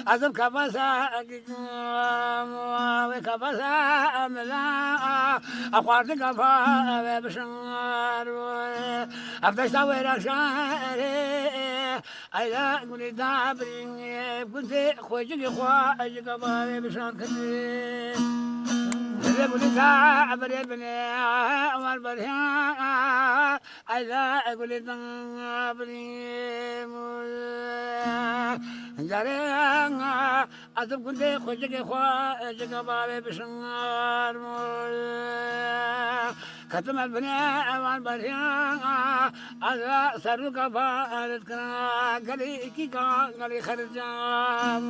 Azam kabasa kabasa amla akhwat kafa bishar after tawera share ayla guni dabrin kunte khoji khwa kaba bishar kadi guni dabr ibni awal barha ayla guni dabrin Jaranga, Azam Kunde, Hojaka, Jagabare, Bishangar, Katama Bana, Baria, Aza, Sarukaba, Gali, Kika, Gali Kharjam,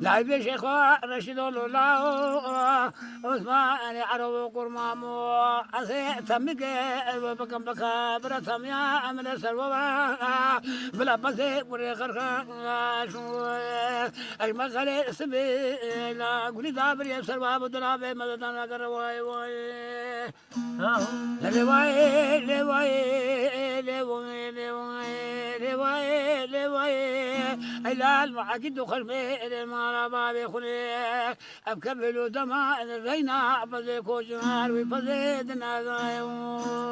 Laibe Shekha, Rashido Lao, Osman, Arabo Kurmamo, Ase, Tamike, Bakambaka, Bratamia, Amana Sarva, Vilapase, المسألة سبيلا قولي دابر يسر باب درابي مدتنا كرواي واي لواي لواي لواي لواي لواي لواي هلال معاكد خلفي ما بابي خلي أبكبلوا دماء الرينا فزي كوشمار وفزي دنازايوف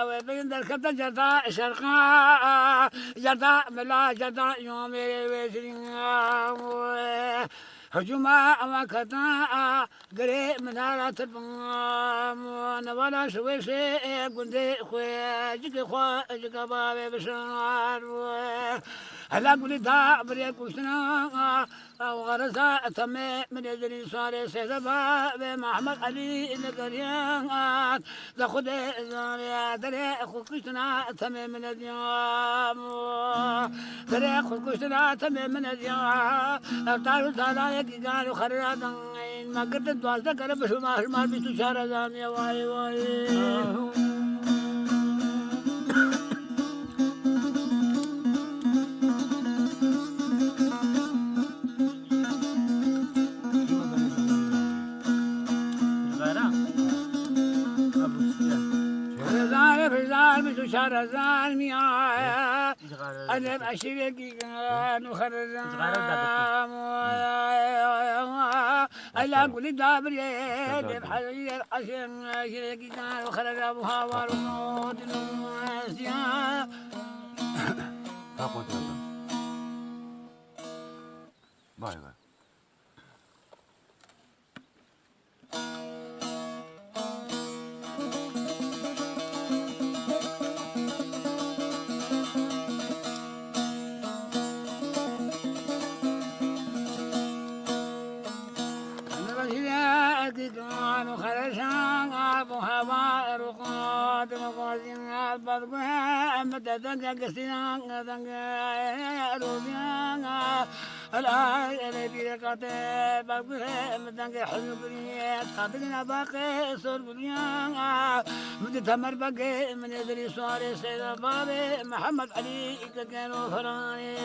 وبين الكبد جدا شرقا جدا ملا جدا يوم ويسرين هجوما وكتا غري منارة البام نوالا شويشي قندي خوي جيكي خوي جيكا بابي بشار هلا قولي دا بريا كوشنا وغرزا تمي من يجري صاري سيدبا بمحمد علي القريان لخدي زاريا دري كوشنا تمي من اليوم دري كوشنا تمي من اليوم تارو تالا يكي قالوا خرادا ما قدت دوازدا قرب شو ما بيتو شارع زامية واي واي شهر زالميا أنا بأشيلك كانوا خرجان ألا قولي دابري بحجر عشان أشيلك كانوا خرجان وهاور وموت الناس باي باي كانوا خرجان أبوها وارقات مقاسين البرقها متدنك قسينا دنك روبيان الآية التي قتل برقها متدنك حلبني قاتلنا باقي صربنيان متتمر بقي من يدري صاري سيدة بابي محمد علي كانوا فراني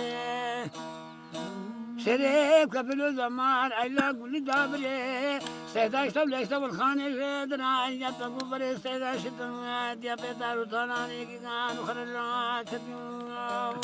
شريف كفلو زمان علا قولي دابري سيدا اشتب لاشتب الخاني شدنا يتقو بري سيدا شدنا ديا بيتارو تاناني كي كانوا خرجان كتنا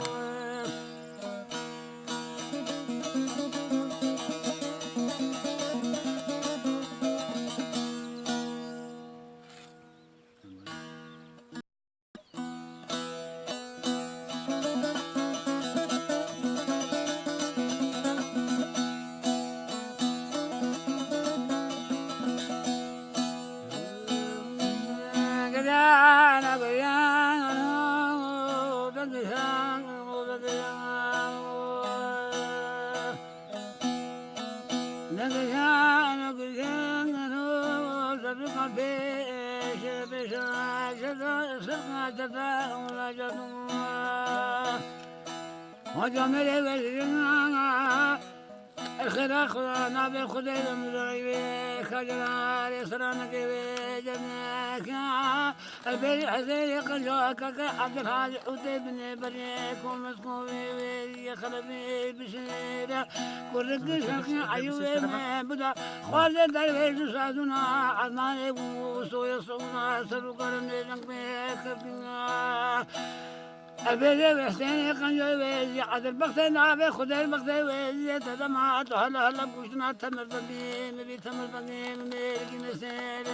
Gülşen gülşen sarı kalpeş peşe sırka çata olacaktım. Hocam ele verin الخير أخوانا بالخدير مزرعي خجلان يسرانك بجنك البيت حسين قجاك عبد الحاج حوتي بن بريك ومسكون في خلبي بشيرة كل شرق عيوبي ما بدا خالد درويش سادنا عدنان وسوي صونا سرو قرن لنك بكبنا البيت بحسين قنجوي ويزي عد البختين عابي خدي البختين ويزي تدمعت هلا هلا بوشنا تمر بقيم بي تمر بقيم ميرك نسير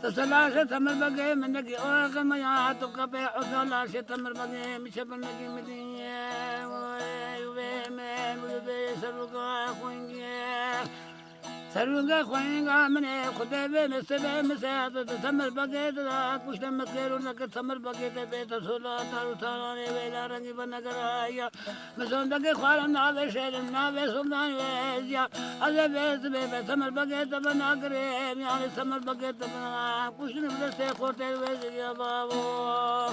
تسلاشة تمر بقيم منك أورق مياتو كبي حسلاشة تمر بقيم شبر نكي مدينة ويبي مبي سرقا خوينجي سرونگا خوینگا منه خدا به مسبه مسافه تمر بگید را کشته مکرو نکر تمر بگید به تسولا تارو تارانه ویلا رنگی بنگرایا مسوندگی خوارم ناوه شیرم ناوه سلطان ویزیا از بیز به تمر بگید بنگریم یعنی تمر بگید بنا کشته مدرسه خورده ویزیا بابو